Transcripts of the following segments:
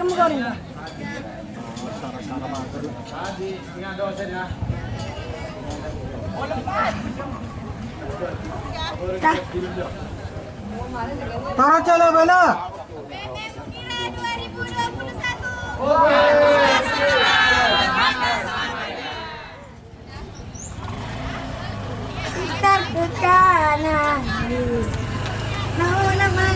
kamu goreng. Para cala bala. Terbukanan. Mau naman.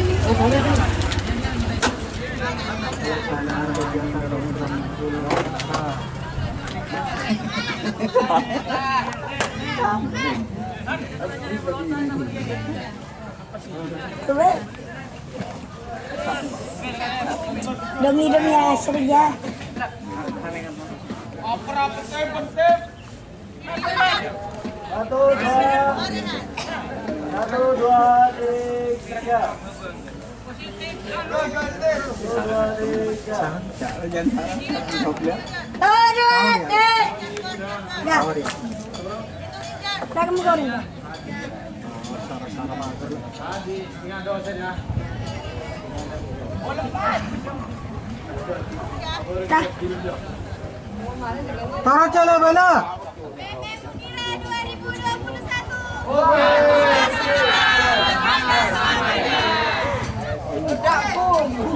Demi asri ya. Satu, dua, tiga. Dah kamu goreng. Dah. Para cala bala.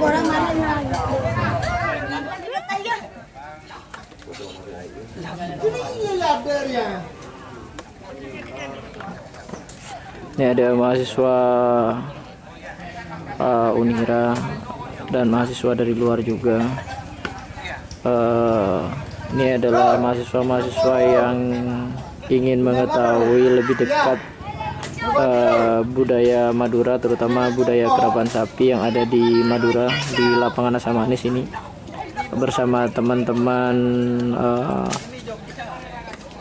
Orang mana Ini ada mahasiswa Unira dan mahasiswa dari luar juga. Ini adalah mahasiswa-mahasiswa yang ingin mengetahui lebih dekat budaya Madura, terutama budaya kerapan sapi yang ada di Madura, di lapangan Asam Manis ini, bersama teman-teman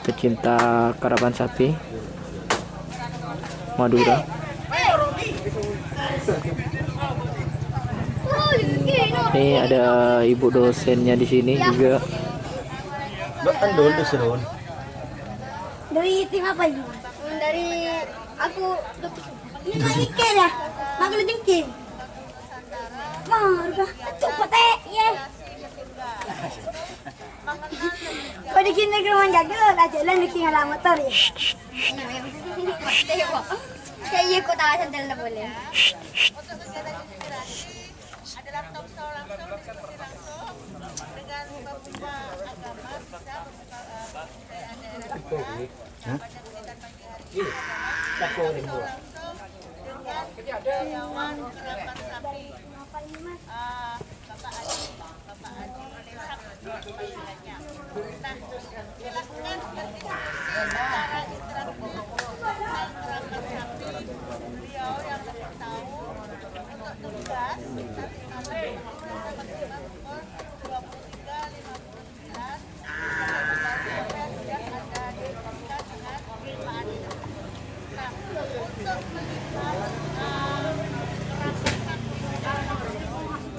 pecinta kerapan sapi Madura. Ini ada ibu dosennya di sini juga. dari tim apa ini? Dari aku ini lagi ya. Makan jengking. Marga, cepat ya. Kau di sini ke rumah jaga, dah jalan di kiri alamat motor ya. Saya ikut alasan tidak boleh. Ada laptop langsung diskusi langsung dengan beberapa agama bisa pendidikan pagi hari ini langsung dengan karyawan kerapan sapi Bapak Adi panggilannya. Nah, dilakukan berdiskusi secara interaktif dengan kerapan sapi. Beliau yang lebih tahu untuk tugas nanti sampai maksimal pukul 23.59 sudah ada diskusikan dengan Pak Adi. Nah, untuk melihat kerapan sapi nanti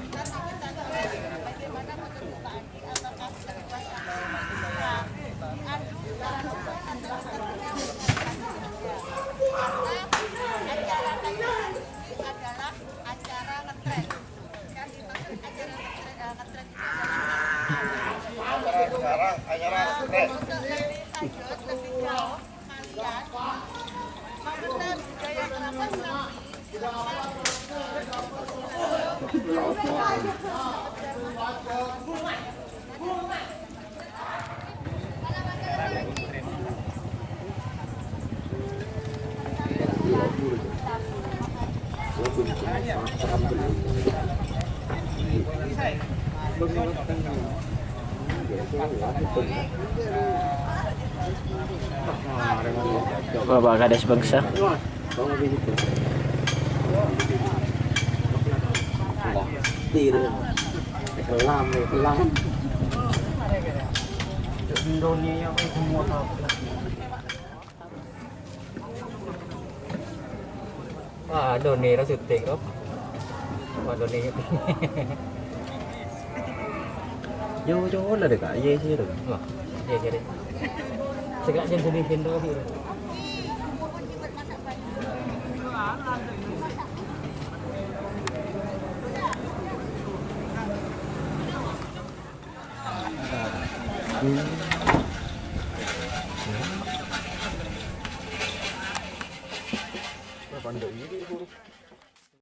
kita lihat bagaimana menurut Pak Adi, apakah terkuasa diadu langsung atau seperti acara kayak ini adalah acara ngetren. Yang dimaksud acara ngetren itu adalah untuk lebih lanjut, lebih jauh kalian mengenal budaya kerapan sapi. Bapak Kades Bangsa. Doni nó sụt tiền lắm mà Doni vô chỗ là được cả dê chứ được dê cái đấy segala jam sini đâu thì Pandai ini guru.